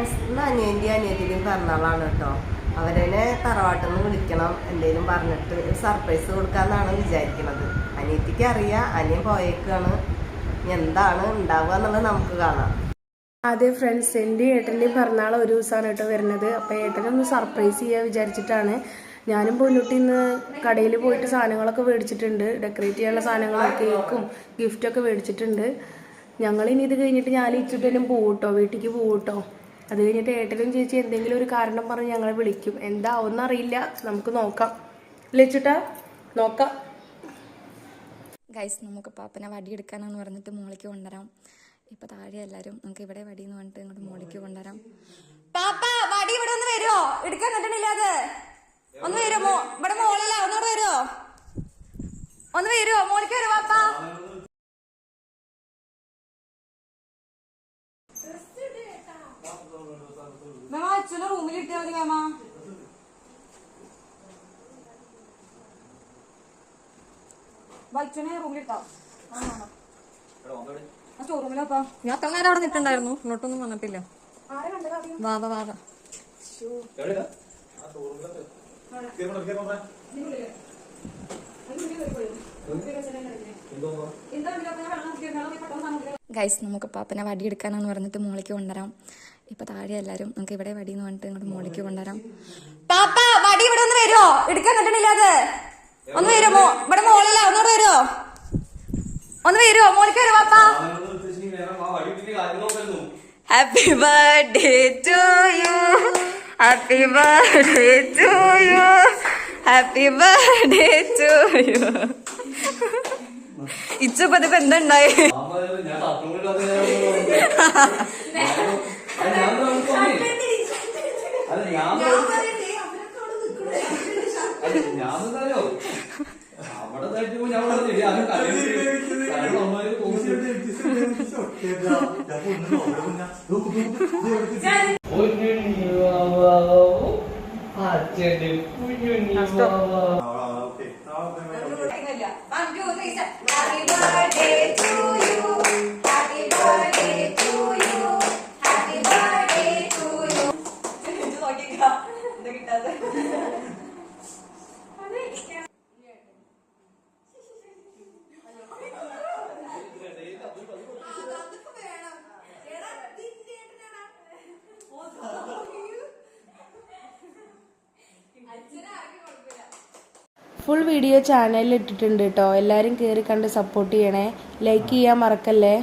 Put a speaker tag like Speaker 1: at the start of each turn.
Speaker 1: Friends, ഇന്ന് അനിയൻ്റെയും പിറന്നാളാണ് കേട്ടോ. അവരെന്നെ തറവാട്ടിൽ നിന്ന് വിളിക്കണം, എന്തെങ്കിലും പറഞ്ഞിട്ട് ഒരു സർപ്രൈസ് കൊടുക്കാമെന്നാണ് വിചാരിക്കുന്നത്. അനിയത്തിക്ക് അറിയാം, അനിയൻ പോയേക്കാണ്. എന്താണ് ഉണ്ടാവുക എന്നുള്ളത് നമുക്ക് കാണാം.
Speaker 2: അതെ ഫ്രണ്ട്സ്, എൻ്റെ ഏട്ടൻ്റെയും പിറന്നാൾ ഒരു ദിവസമാണ് കേട്ടോ വരുന്നത്. അപ്പോൾ ഏട്ടനൊന്ന് സർപ്രൈസ് ചെയ്യാൻ വിചാരിച്ചിട്ടാണ്. ഞാനും പൊന്നൂട്ടി ഇന്ന് കടയിൽ പോയിട്ട് സാധനങ്ങളൊക്കെ മേടിച്ചിട്ടുണ്ട്. ഡെക്കറേറ്റ് ചെയ്യാനുള്ള സാധനങ്ങൾ, കേക്കും ഗിഫ്റ്റൊക്കെ മേടിച്ചിട്ടുണ്ട്. ഞങ്ങളിനി ഇത് കഴിഞ്ഞിട്ട് ഞാൻ ഇച്ചിട്ടും പോകും കേട്ടോ, വീട്ടിലേക്ക് പോകും കേട്ടോ. അത് കഴിഞ്ഞിട്ട് ഏട്ടനും ചേച്ചി എന്തെങ്കിലും ഒരു കാരണം പറഞ്ഞ് ഞങ്ങളെ വിളിക്കും. എന്താവുമെന്ന് അറിയില്ല, നമുക്ക് നോക്കാം. ലച്ചുട്ടാ നോക്കാം.
Speaker 3: ഗൈസ്, നമുക്ക് പാപ്പനെ വടിയെടുക്കാനാന്ന് പറഞ്ഞിട്ട് മോളിക്ക് കൊണ്ടുവരാം. ഇപ്പൊ താഴെ എല്ലാരും നമുക്ക് ഇവിടെ വടിയെന്ന് പറഞ്ഞിട്ട് ഇങ്ങോട്ട് മോളിക്ക് കൊണ്ടുവരാം. പാപ്പ വടി ഇവിടെ ഒന്ന് വരുമോ? എടുക്കാൻ കിട്ടണില്ല. അത് ഒന്ന് വരുമോ? ഇവിടെ മോളല്ല, ഒന്നുകൂടെ വരുമോ? ഒന്ന് വരുമോ? മോളിക്ക് വരുമോ പാപ്പ? അച്ഛനെ റൂമിൽ ഇട്ടാ മതി മാമ. അച്ഛനെ റൂമിലിട്ടോ സ്റ്റോറൂമിലപ്പാ. ഞാൻ അത്ര നേരം അവിടെ നിൽക്കണ്ടായിരുന്നു, ഇങ്ങോട്ടൊന്നും വന്നിട്ടില്ല. വാവ വാവ ഗൈസ്, നമുക്ക് പാപ്പനെ വടിയെടുക്കാനാന്ന് പറഞ്ഞിട്ട് മോളിക്ക് കൊണ്ടുവരാം. ഇപ്പൊ താഴെ എല്ലാരും നമുക്ക് ഇവിടെ വടിയെന്ന് പറഞ്ഞിട്ട് ഇങ്ങോട്ട് മോളിക്ക് കൊണ്ടുവരാം. പാപ്പ വടി ഇവിടെ ഒന്ന് വരുമോ? എടുക്കാൻ കിട്ടണില്ല. അത് ഒന്ന് വരുമോ? ഇവിടെ മോളല്ല, ഒന്നുകൂടെ വരുമോ? ഒന്ന് വരുമോ? മോളിക്ക് വരുമോ പാപ്പ? Happy birthday to you, happy birthday to you, happy birthday to you. ഇച്ചപ്പതിപ്പോ എന്തുണ്ടായി?
Speaker 2: ഫുൾ വീഡിയോ ചാനലിൽ ഇട്ടിട്ടുണ്ട് കേട്ടോ. എല്ലാവരും കയറി കണ്ട് സപ്പോർട്ട് ചെയ്യണേ. ലൈക്ക് ചെയ്യാൻ മറക്കല്ലേ.